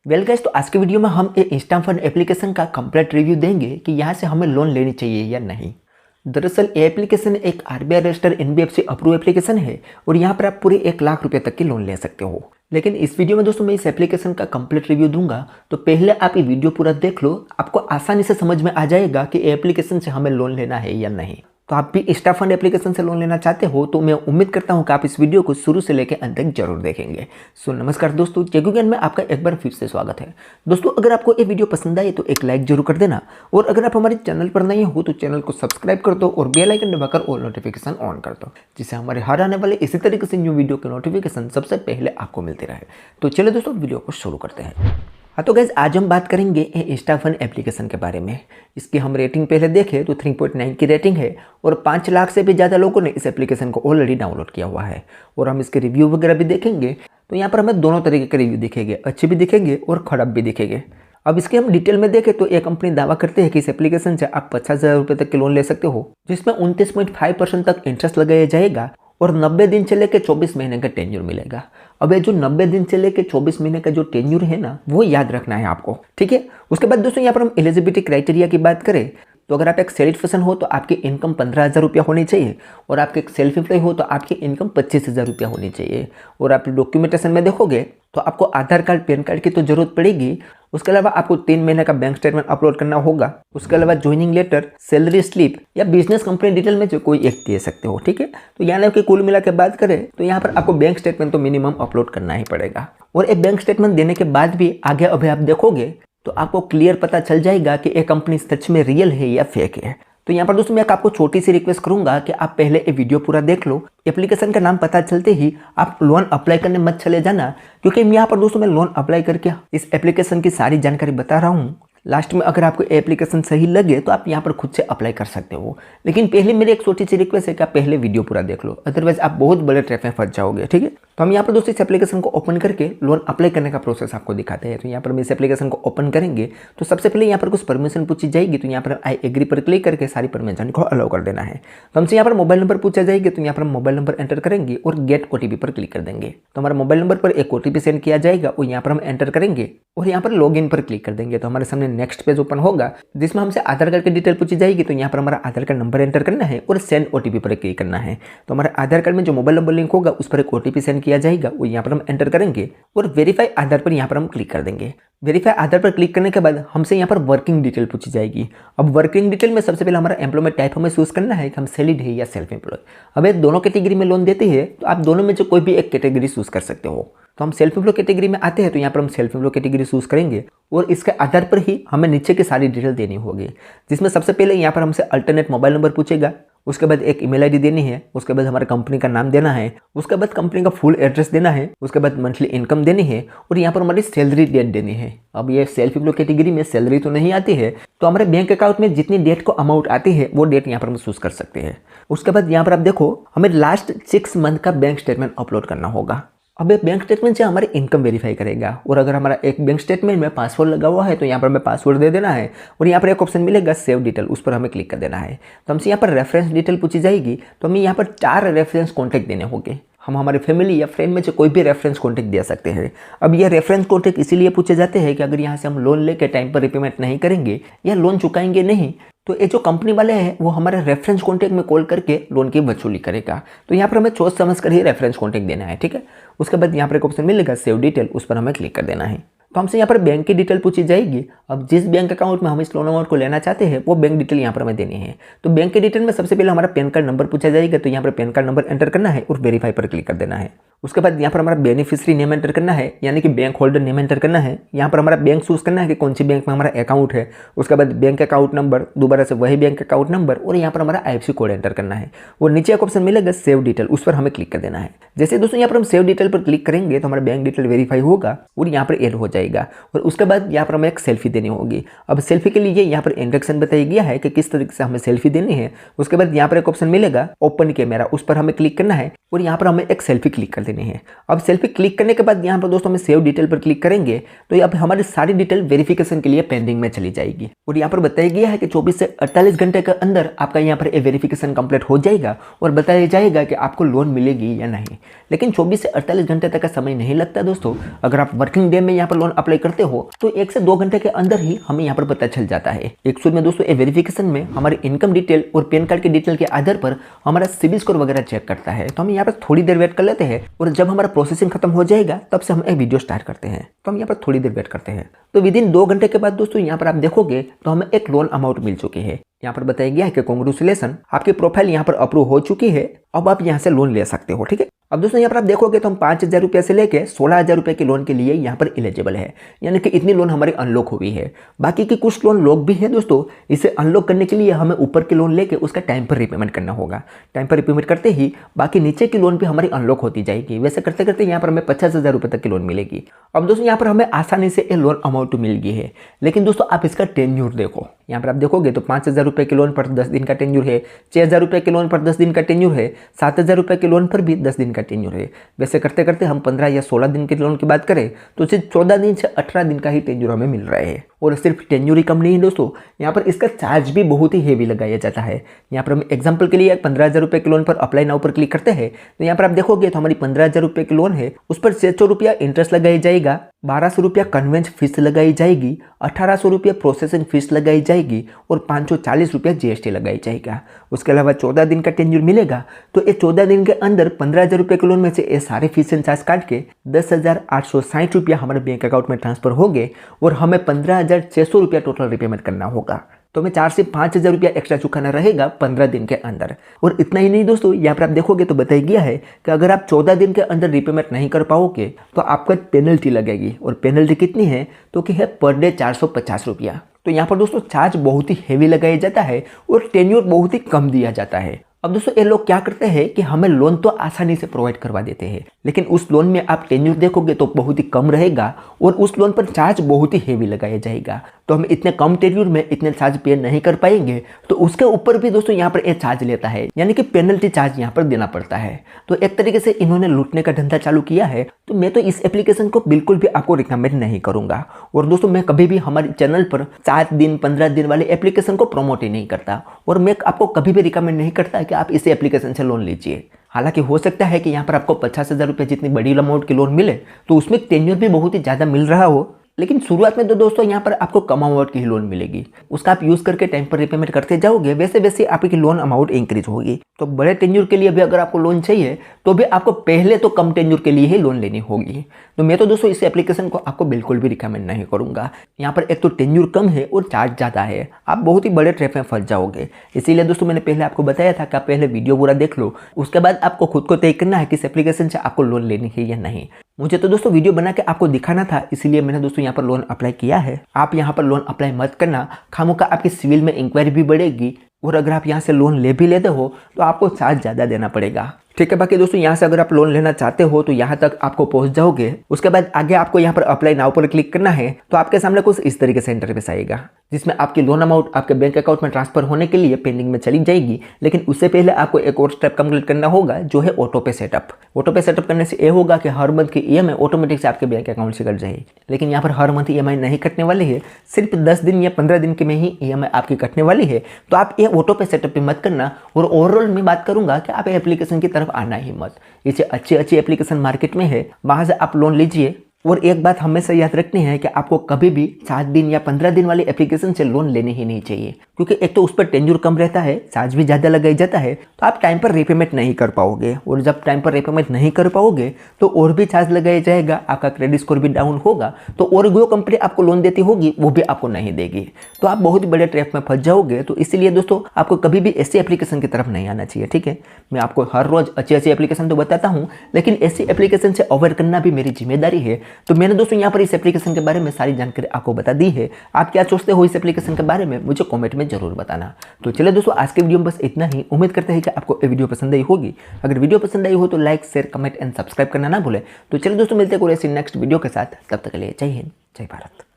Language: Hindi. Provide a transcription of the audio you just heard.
वेल गाइस, तो आज के वीडियो में हम एक इंस्टा फंड एप्लीकेशन का कंप्लीट रिव्यू देंगे कि यहाँ से हमें लोन लेनी चाहिए या नहीं। दरअसल ये एप्लीकेशन एक RBI registered NBFC approve application है और यहाँ पर आप पूरे 1 लाख रुपए तक की लोन ले सकते हो। लेकिन इस वीडियो में दोस्तों मैं इस एप्लीकेशन का कंप्लीट रिव्यू दूंगा, तो पहले आप ये वीडियो पूरा देख लो, आपको आसानी से समझ में आ जाएगा कि एप्लीकेशन से हमें लोन लेना है या नहीं। तो आप भी इंस्टा फंड एप्लीकेशन से लोन लेना चाहते हो तो मैं उम्मीद करता हूं कि आप इस वीडियो को शुरू से लेकर अंत तक जरूर देखेंगे। सो नमस्कार दोस्तों, जग्गू ज्ञान में आपका एक बार फिर से स्वागत है। दोस्तों, अगर आपको ये वीडियो पसंद आए तो एक लाइक जरूर कर देना, और अगर आप हमारे चैनल पर नए हो तो चैनल को सब्सक्राइब कर दो और बेल आइकन दबाकर ऑल नोटिफिकेशन ऑन कर दो, जिससे हमारे हर आने वाले इसी तरीके से न्यू वीडियो के नोटिफिकेशन सबसे पहले आपको मिलते रहे। तो चलिए दोस्तों, वीडियो को शुरू करते हैं। हाँ तो गाइस, आज हम बात करेंगे इंस्टा फंड एप्लीकेशन के बारे में। इसकी हम रेटिंग पहले देखें तो 3.9 की रेटिंग है और 5 लाख से भी ज़्यादा लोगों ने इस एप्लीकेशन को ऑलरेडी डाउनलोड किया हुआ है। और हम इसके रिव्यू वगैरह भी देखेंगे तो यहाँ पर हमें दोनों तरीके के रिव्यू दिखेंगे, अच्छे भी दिखेंगे और खराब भी दिखेंगे। अब इसके हम डिटेल में देखें तो ये कंपनी दावा करते हैं कि इस एप्लीकेशन से आप 50,000 रुपये तक के लोन ले सकते हो, जिसमें 29.5% तक इंटरेस्ट लगाया जाएगा और 90 दिन से लेकर 24 महीने का टेन्यूर मिलेगा। अब ये जो 90 दिन से लेकर 24 महीने का जो टेन्यूर है ना, वो याद रखना है आपको, ठीक है। उसके बाद दोस्तों यहाँ पर हम एलिजिबिलिटी क्राइटेरिया की बात करें तो अगर आप एक सैलरी पर्सन हो तो आपकी इनकम 15,000 रुपया होनी चाहिए, और आपके एक सेल्फ एम्प्लॉय हो तो आपकी इनकम 25,000 रुपया होनी चाहिए। और आप डॉक्यूमेंटेशन में देखोगे तो आपको आधार कार्ड, पैन कार्ड की तो जरूरत पड़ेगी। उसके अलावा आपको 3 महीने का बैंक स्टेटमेंट अपलोड करना होगा। उसके अलावा ज्वाइनिंग लेटर, सैलरी स्लिप या बिजनेस कंपनी डिटेल में जो कोई एक दे सकते हो, ठीक है। तो यहाँ की कुल मिला के बात करें तो यहाँ पर आपको बैंक स्टेटमेंट तो मिनिमम अपलोड करना ही पड़ेगा। और एक बैंक स्टेटमेंट देने के बाद भी आगे अभी आप देखोगे तो आपको क्लियर पता चल जाएगा कि ये कंपनी सच में रियल है या फेक है। तो यहाँ पर दोस्तों मैं आपको छोटी सी रिक्वेस्ट करूंगा कि आप पहले ये वीडियो पूरा देख लो। एप्लीकेशन का नाम पता चलते ही आप लोन अप्लाई करने मत चले जाना, क्योंकि यहाँ पर दोस्तों मैं लोन अप्लाई करके इस एप्लीकेशन की सारी जानकारी बता रहा हूँ। लास्ट में अगर आपको एप्लीकेशन सही लगे तो आप यहाँ पर खुद से अप्लाई कर सकते हो। लेकिन पहले मेरी एक छोटी सी रिक्वेस्ट है कि आप पहले वीडियो पूरा देख लो, अदरवाइज आप बहुत बड़े ट्रैप में फंस जाओगे, ठीक है। तो हम यहाँ पर दोस्तों इस एप्लीकेशन को ओपन करके लोन अप्लाई करने का प्रोसेस आपको दिखाते हैं। तो यहाँ पर हम इस एप्लीकेशन को ओपन करेंगे तो सबसे पहले यहाँ पर कुछ परमिशन पूछी जाएगी, तो यहाँ पर आई एग्री पर क्लिक करके सारी परमिशन को अलाउ कर देना है। तो हमसे यहाँ पर मोबाइल नंबर पूछा जाएगी, तो यहाँ पर हम मोबाइल नंबर एंटर करेंगे और गेट ओटीपी पर क्लिक कर देंगे। तो हमारे मोबाइल नंबर पर एक ओटीपी सेंड किया जाएगा और यहाँ पर हम एंटर करेंगे और यहाँ पर लॉग इन पर क्लिक कर देंगे। तो हमारे सामने नेक्स्ट पेज ओपन होगा, जिसमें हमसे आधार कार्ड की डिटेल पूछी जाएगी। तो यहाँ पर हमारा आधार कार्ड नंबर एंटर करना है और सेंड ओटीपी पर क्लिक करना है। तो हमारे आधार कार्ड में जो मोबाइल नंबर लिंक होगा उस पर एक ओटीपी सेंड किया जाएगा, वो यहाँ पर हम एंटर करेंगे और वेरीफाई आधार पर यहाँ पर हम क्लिक कर देंगे। वेरीफाई आधार पर क्लिक करने के बाद हमसे यहाँ पर वर्किंग डिटेल पूछी जाएगी। अब वर्किंग डिटेल में सबसे पहले हमारा एम्प्लॉयमेंट टाइप हमें चूज करना है कि हम सैलरीड है या सेल्फ एम्प्लॉय। अब ये दोनों कैटेगरी में लोन देते हैं, तो आप दोनों में से कोई भी एक कैटेगरी चूज कर सकते हो। तो हम सेल्फ एम्प्लॉय कैटेगरी में आते हैं, तो यहाँ पर हम सेल्फ एम्प्लॉय कैटेगरी चूज करेंगे और इसके आधार पर ही हमें नीचे की सारी डिटेल देनी होगी, जिसमें सबसे पहले यहाँ पर हमसे अल्टरनेट मोबाइल नंबर पूछेगा। उसके बाद एक ईमेल आईडी देनी है, उसके बाद हमारे कंपनी का नाम देना है, उसके बाद कंपनी का फुल एड्रेस देना है, उसके बाद मंथली इनकम देनी है और यहाँ पर हमारी सैलरी डेट देनी है। अब ये सेल्फ एम्प्लॉय कैटेगरी में सैलरी तो नहीं आती है, तो हमारे बैंक अकाउंट में जितनी डेट को अमाउंट आती है वो डेट यहाँ पर हम चूज कर सकते हैं। उसके बाद यहाँ पर आप देखो हमें लास्ट 6 मंथ का बैंक स्टेटमेंट अपलोड करना होगा। अब ये बैंक स्टेटमेंट से हमारी इनकम वेरीफाई करेगा, और अगर हमारा एक बैंक स्टेटमेंट में पासवर्ड लगा हुआ है तो यहाँ पर हमें पासवर्ड दे देना है और यहाँ पर एक ऑप्शन मिलेगा सेव डिटेल, उस पर हमें क्लिक कर देना है। तो हमसे यहाँ पर रेफरेंस डिटेल पूछी जाएगी, तो हमें यहाँ पर 4 रेफरेंस कॉन्टैक्ट देने होंगे। हम हमारे फैमिली या फ्रेंड में से कोई भी रेफरेंस कॉन्टैक्ट दे सकते हैं। अब ये रेफरेंस कॉन्टैक्ट इसीलिए पूछे जाते हैं कि अगर यहाँ से हम लोन लेके टाइम पर रिपेमेंट नहीं करेंगे या लोन चुकाएंगे नहीं, तो ये जो कंपनी वाले हैं वो हमारे रेफरेंस कॉन्टैक्ट में कॉल करके लोन की वसूली करेगा। तो यहाँ पर हमें सोच समझ कर ही रेफरेंस कॉन्टैक्ट देना है, ठीक है। उसके बाद यहाँ पर एक ऑप्शन मिलेगा सेव डिटेल, उस पर हमें क्लिक कर देना है। तो हमसे यहाँ पर बैंक की डिटेल पूछी जाएगी। अब जिस बैंक अकाउंट में हम इस लोन अमाउंट को लेना चाहते हैं वो बैंक डिटेल यहाँ पर हमें देनी है। तो बैंक की डिटेल में सबसे पहले हमारा पैन कार्ड नंबर पूछा जाएगा, तो यहाँ पर पैन कार्ड नंबर एंटर करना है और वेरीफाई पर क्लिक कर देना है। उसके बाद यहाँ पर हमारा बेनिफिशियरी नेम एंटर करना है, यानी कि बैंक होल्डर नेम एंटर करना है। यहाँ पर हमारा बैंक चूज करना है कि कौन सी बैंक में हमारा अकाउंट है। उसके बाद बैंक अकाउंट नंबर, दोबारा से वही बैंक अकाउंट नंबर और यहाँ पर हमारा आईएफएससी कोड एंटर करना है। और नीचे एक ऑप्शन मिलेगा सेव डिटेल, उस पर हमें क्लिक कर देना है। जैसे दोस्तों यहाँ पर हम सेव डिटेल पर क्लिक करेंगे तो हमारा बैंक डिटेल वेरीफाई होगा और यहाँ पर एड हो जाएगा। और उसके बाद यहाँ पर हमें एक सेल्फी देनी होगी। अब सेल्फी के लिए यहाँ पर इंस्ट्रक्शन बताया गया है कि किस तरीके से हमें सेल्फी देनी है। उसके बाद यहाँ पर एक ऑप्शन मिलेगा ओपन कैमरा, उस पर हमें क्लिक करना है और यहाँ पर हमें एक सेल्फी क्लिक कर देनी है। अब सेल्फी क्लिक करने के बाद यहाँ पर दोस्तों हम सेव डिटेल पर क्लिक करेंगे तो अब हमारी सारी डिटेल वेरिफिकेशन के लिए पेंडिंग में चली जाएगी। और यहाँ पर बताया गया है कि 24 से 48 घंटे के अंदर आपका यहाँ पर वेरिफिकेशन कंप्लीट हो जाएगा और बताया जाएगा कि आपको लोन मिलेगी या नहीं। लेकिन 24 से 48 घंटे तक का समय नहीं लगता दोस्तों। अगर आप वर्किंग डे में यहाँ पर लोन लोन अप्लाई करते हो तो 1 से 2 घंटे के अंदर ही हमें यहाँ पर पता चल जाता है। एक्चुअल में दोस्तों ये वेरिफिकेशन में हमारी इनकम डिटेल और पैन कार्ड की डिटेल के आधार पर हमारा सिबिल स्कोर वगैरह चेक करता है। तो हम यहाँ पर थोड़ी देर वेट कर लेते हैं और जब हमारा प्रोसेसिंग खत्म हो जाएगा तब से हम एक वीडियो स्टार्ट करते हैं। तो हम यहाँ पर थोड़ी देर वेट करते हैं। तो विद इन 2 घंटे के बाद दोस्तों यहाँ पर आप देखोगे तो हमें एक लोन अमाउंट मिल चुकी है। यहाँ पर बताया गया है कि कांग्रेचुलेसन, आपकी प्रोफाइल यहाँ पर अप्रूव हो चुकी है, अब आप यहाँ से लोन ले सकते हो। ठीक है, अब दोस्तों यहाँ पर आप देखोगे तो हम 5,000 रुपये से लेके 16,000 रुपये के लोन के लिए यहाँ पर एलिजिबल है, यानी कि इतनी लोन हमारी अनलॉक हुई है। बाकी की कुछ लोन लॉक भी है दोस्तों। इसे अनलॉक करने के लिए हमें ऊपर के लोन लेके उसका टाइम पर रिपेमेंट करना होगा। टाइम पर रिपेमेंट करते ही बाकी नीचे की लोन भी हमारी अनलॉक होती जाएगी। वैसे करते करते यहाँ पर हमें 50,000 रुपये तक की लोन मिलेगी। अब दोस्तों यहाँ पर हमें आसानी से ये लोन अमाउंट मिल गई है, लेकिन दोस्तों आप इसका टेन्यूर देखो। यहाँ पर आप देखोगे तो 5,000 रुपये के लोन पर 10 दिन का टेन्यूर है, 6,000 रुपये के लोन पर 10 दिन का टेन्यूर है, 7,000 रुपये के लोन पर भी 10 दिन का टेन्यूर है। वैसे करते करते हम 15 या 16 दिन के लोन की बात करें तो सिर्फ 14 दिन से 18 दिन का ही टेन्यूर हमें मिल रहा है। और सिर्फ टेन्यूर ही कम नहीं है दोस्तों, यहाँ पर इसका चार्ज भी बहुत ही हेवी लगाया जाता है। यहाँ पर हम एग्जांपल के लिए 15,000 रुपये के लोन पर अप्लाई नाउ पर क्लिक करते हैं तो यहाँ पर आप देखोगे तो हमारी 15,000 रुपये की लोन है, उस पर 600 रुपया इंटरेस्ट लगाया जाएगा, 1,200 रुपया कन्वेंस फीस लगाई जाएगी, 1,800 रुपया प्रोसेसिंग फीस लगाई जाएगी और 540 रुपया GST लगाई जाएगा। उसके अलावा 14 दिन का टेन्यूर मिलेगा। तो ये 14 दिन के अंदर 15,000 रुपये के लोन में से ये सारे फीस एंड चार्ज काट के 10,860 रुपया हमारे बैंक अकाउंट में ट्रांसफर हो गए और हमें 15,600 रुपया टोटल रिपेमेंट करना होगा। तो हमें 4 से 5,000 रुपया एक्स्ट्रा चुकाना रहेगा 15 दिन के अंदर। और इतना ही नहीं दोस्तों, यहाँ पर आप देखोगे तो बताया गया है कि अगर आप 14 दिन के अंदर रिपेमेंट नहीं कर पाओगे तो आपको पेनल्टी लगेगी। और पेनल्टी कितनी है तो कि है पर डे 450 रुपया। तो यहाँ पर दोस्तों चार्ज बहुत ही हेवी लगाया जाता है और टेन्योर बहुत ही कम दिया जाता है। अब दोस्तों ये लोग क्या करते हैं कि हमें लोन तो आसानी से प्रोवाइड करवा देते हैं, लेकिन उस लोन में आप टेन्योर देखोगे तो बहुत ही कम रहेगा और उस लोन पर चार्ज बहुत ही हेवी लगाया जाएगा। तो हम इतने कम टेन्योर में इतने चार्ज पे नहीं कर पाएंगे, तो उसके ऊपर भी दोस्तों यहाँ पर ये चार्ज लेता है, यानी कि पेनल्टी चार्ज यहाँ पर देना पड़ता है। तो एक तरीके से इन्होंने लूटने का धंधा चालू किया है। तो मैं तो इस एप्लीकेशन को बिल्कुल भी आपको रिकमेंड नहीं करूंगा। और दोस्तों मैं कभी भी हमारे चैनल पर 7 दिन 15 दिन वाले एप्लीकेशन को प्रमोट ही नहीं करता और मैं आपको कभी भी रिकमेंड नहीं करता कि आप इस एप्लीकेशन से लोन लीजिए। हालांकि हो सकता है कि यहाँ पर आपको 50,000 रुपये जितनी बड़ी अमाउंट की लोन मिले तो उसमें टेन्योर भी बहुत ही ज़्यादा मिल रहा हो, लेकिन शुरुआत में तो दोस्तों यहाँ पर आपको कम अमाउंट की ही लोन मिलेगी। उसका आप यूज़ करके टाइम पर रिपेमेंट करते जाओगे, वैसे वैसे आपकी लोन अमाउंट इंक्रीज होगी। तो बड़े टेन्योर के लिए भी अगर आपको लोन चाहिए तो भी आपको पहले तो कम टेन्योर के लिए ही लोन लेनी होगी। तो मैं तो दोस्तों इस एप्लीकेशन को आपको बिल्कुल भी रिकमेंड नहीं करूँगा। यहाँ पर एक तो टेन्योर कम है और चार्ज ज़्यादा है, आप बहुत ही बड़े ट्रैप में फंस जाओगे। इसीलिए दोस्तों मैंने पहले आपको बताया था कि आप पहले वीडियो पूरा देख लो, उसके बाद आपको खुद को तय करना है कि इस एप्लीकेशन से आपको लोन लेनी है या नहीं। मुझे तो दोस्तों वीडियो बना के आपको दिखाना था, इसीलिए मैंने दोस्तों यहाँ पर लोन अप्लाई किया है। आप यहाँ पर लोन अप्लाई मत करना, खामोखा आपकी सिविल में इंक्वायरी भी बढ़ेगी और अगर आप यहाँ से लोन ले भी लेते हो तो आपको चार्ज ज़्यादा देना पड़ेगा। ठीक है, बाकी दोस्तों यहाँ से अगर आप लोन लेना चाहते हो तो यहाँ तक आपको पहुँच जाओगे। उसके बाद आगे आपको यहाँ पर अप्लाई नाउ पर क्लिक करना है तो आपके सामने कुछ इस तरीके से इंटरफेस आएगा, जिसमें आपकी लोन अमाउंट आपके बैंक अकाउंट में ट्रांसफर होने के लिए पेंडिंग में चली जाएगी। लेकिन उससे पहले आपको एक और स्टेप कंप्लीट करना होगा, जो है ऑटो पे सेटअप। ऑटो पे सेटअप करने से ये होगा कि हर मंथ की EMI ऑटोमेटिक से आपके बैंक अकाउंट से कट जाएगी। लेकिन यहाँ पर हर मंथ EMI नहीं कटने वाली है, सिर्फ 10 दिन या 15 दिन के में ही EMI आपकी कटने वाली है। तो आप ये ऑटो पे सेटअप पे मत करना। और ओवरऑल मैं बात करूंगा कि आप एप्लीकेशन की तरफ आना ही मत। इसे अच्छी एप्लीकेशन मार्केट में है, वहां से आप लोन लीजिए। और एक बात हमेशा याद रखनी है कि आपको कभी भी 7 दिन या 15 दिन वाली एप्लीकेशन से लोन लेनी ही नहीं चाहिए, क्योंकि एक तो उस पर टेन्योर कम रहता है, चार्ज भी ज़्यादा लगाया जाता है, तो आप टाइम पर रिपेमेंट नहीं कर पाओगे। और जब टाइम पर रिपेमेंट नहीं कर पाओगे तो और भी चार्ज लगाया जाएगा, आपका क्रेडिट स्कोर भी डाउन होगा, तो और जो कंपनी आपको लोन देती होगी वो भी आपको नहीं देगी। तो आप बहुत बड़े ट्रैप में फंस जाओगे। तो इसीलिए दोस्तों आपको कभी भी ऐसी एप्लीकेशन की तरफ नहीं आना चाहिए। ठीक है, मैं आपको हर रोज़ अच्छी एप्लीकेशन तो बताता हूँ, लेकिन ऐसी एप्लीकेशन से अवॉइड करना भी मेरी जिम्मेदारी है। तो मैंने दोस्तों पर इस एप्लीकेशन के बारे में सारी जानकारी आपको बता दी है। आप क्या सोचते हो इस एप्लीकेशन के बारे में, मुझे कमेंट में जरूर बताना। तो चलिए दोस्तों, आज के वीडियो में बस इतना ही। उम्मीद करते हैं कि आपको ये वीडियो पसंद आई होगी। अगर वीडियो पसंद आई हो तो like, share, comment and subscribe करना ना भूले। तो चलिए दोस्तों, मिलते हैं कोई ऐसी नेक्स्ट वीडियो के साथ। तब तक के लिए जय हिंद, जय भारत।